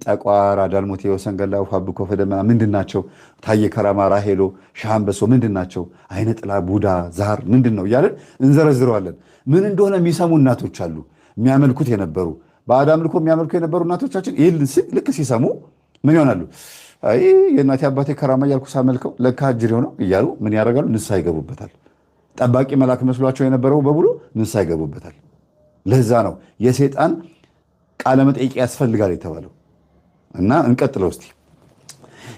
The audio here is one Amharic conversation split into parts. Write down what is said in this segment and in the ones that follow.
ጠቋራ፣ ዳልሞቴ፣ ወሰንገላ፣ ፋብኮ፣ ፈደመና ምንድናቸው? ታየ ከራማ፣ ራሄሎ፣ ሻምበሶ ምንድናቸው? አይነ ጥላ፣ ቡዳ፣ ዛር ምንድነው እያለን እንዘረዝረዋለን። ምን እንደሆነ የሚሰሙ እናቶች አሉ። የሚያመልኩት የነበሩ ባዕድ አምልኮ የሚያመልኩ የነበሩ እናቶቻችን ይህን ልክ ሲሰሙ ምን ይሆናሉ? አይ የእናቴ አባቴ ከራማ እያልኩ ሳመልከው ለካ አጅሬው ነው እያሉ ምን ያደርጋሉ? ንስሐ ይገቡበታል። ጠባቂ መልአክ መስሏቸው የነበረው በሙሉ ንስሐ ይገቡበታል። ለዛ ነው የሰይጣን ቃለ መጠይቅ ያስፈልጋል የተባለው። እና እንቀጥለው እስቲ።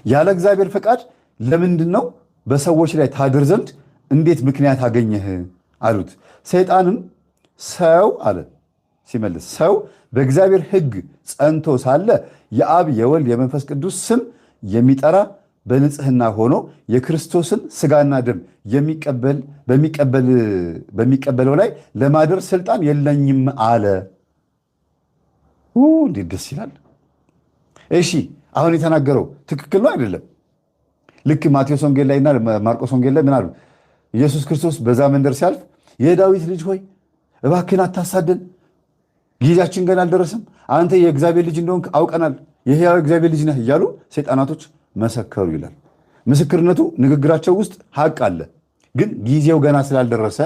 ያለ እግዚአብሔር ፈቃድ ለምንድን ነው በሰዎች ላይ ታድር ዘንድ እንዴት ምክንያት አገኘህ አሉት። ሰይጣንም ሰው አለ ሲመልስ፣ ሰው በእግዚአብሔር ሕግ ጸንቶ ሳለ የአብ የወልድ የመንፈስ ቅዱስ ስም የሚጠራ በንጽህና ሆኖ የክርስቶስን ስጋና ደም በሚቀበለው ላይ ለማደር ስልጣን የለኝም አለ። እንዴት ደስ ይላል! እሺ አሁን የተናገረው ትክክል ነው አይደለም? ልክ ማቴዎስ ወንጌል ላይና ማርቆስ ወንጌል ላይ ምን አሉ? ኢየሱስ ክርስቶስ በዛ መንደር ሲያልፍ የዳዊት ልጅ ሆይ እባክህን አታሳደን፣ ጊዜያችን ገና አልደረሰም፣ አንተ የእግዚአብሔር ልጅ እንደሆንክ አውቀናል፣ የሕያው እግዚአብሔር ልጅ ነህ እያሉ ሰይጣናቶች መሰከሩ ይላል። ምስክርነቱ ንግግራቸው ውስጥ ሀቅ አለ። ግን ጊዜው ገና ስላልደረሰ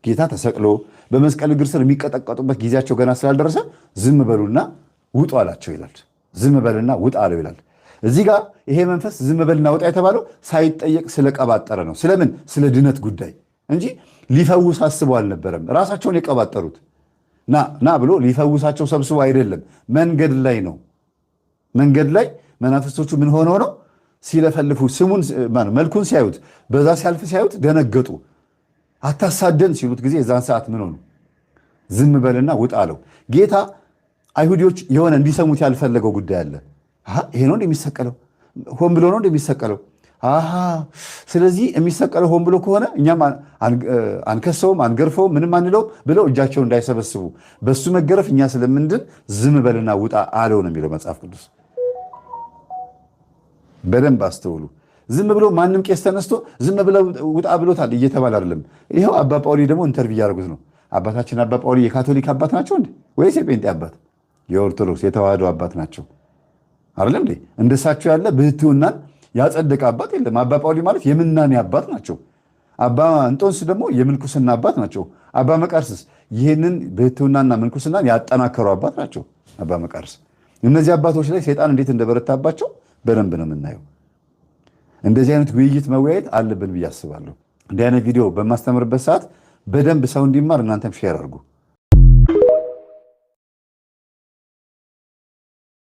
ጌታ ተሰቅሎ በመስቀል እግር ስር የሚቀጠቀጡበት ጊዜያቸው ገና ስላልደረሰ ዝም በሉና ውጡ አላቸው ይላል። ዝም በልና ውጣ አለው ይላል። እዚህ ጋር ይሄ መንፈስ ዝም በልና ውጣ የተባለው ሳይጠየቅ ስለቀባጠረ ነው። ስለምን? ስለ ድነት ጉዳይ እንጂ ሊፈውስ አስበው አልነበረም። ራሳቸውን የቀባጠሩት ና ብሎ ሊፈውሳቸው ሰብስቦ አይደለም። መንገድ ላይ ነው። መንገድ ላይ መናፍስቶቹ ምን ሆነው ነው ሲለፈልፉ ስሙን መልኩን ሲያዩት በዛ ሲያልፍ ሲያዩት ደነገጡ። አታሳደን ሲሉት ጊዜ የዛን ሰዓት ምን ሆኑ? ዝም በልና ውጣ አለው ጌታ። አይሁዲዎች የሆነ እንዲሰሙት ያልፈለገው ጉዳይ አለ። ይሄ ነው እንደሚሰቀለው፣ ሆን ብሎ ነው እንደሚሰቀለው። ስለዚህ የሚሰቀለው ሆን ብሎ ከሆነ እኛም አንከሰውም፣ አንገርፈውም፣ ምንም አንለው ብለው እጃቸውን እንዳይሰበስቡ በሱ መገረፍ እኛ ስለምንድን ዝም በልና ውጣ አለው ነው የሚለው መጽሐፍ ቅዱስ። በደንብ አስተውሉ። ዝም ብሎ ማንም ቄስ ተነስቶ ዝም ብለው ውጣ ብሎታል እየተባለ አይደለም። ይኸው አባ ጳውሊ ደግሞ ኢንተርቪው እያደረጉት ነው። አባታችን አባ ጳውሊ የካቶሊክ አባት ናቸው እንዴ ወይስ የጴንጤ አባት? የኦርቶዶክስ የተዋህዶ አባት ናቸው አይደለም እንዴ? እንደሳቸው ያለ ብህትውናን ያጸደቀ አባት የለም። አባ ጳውሊ ማለት የምናኔ አባት ናቸው። አባ እንጦንስ ደግሞ የምንኩስና አባት ናቸው። አባ መቃርስስ ይህንን ብህትውናና ምንኩስናን ያጠናከሩ አባት ናቸው። አባ መቃርስ እነዚህ አባቶች ላይ ሰይጣን እንዴት እንደበረታባቸው በደንብ ነው የምናየው። እንደዚህ አይነት ውይይት መወያየት አለብን ብዬ አስባለሁ። እንዲህ አይነት ቪዲዮ በማስተምርበት ሰዓት በደንብ ሰው እንዲማር እናንተም ሼር አድርጉ።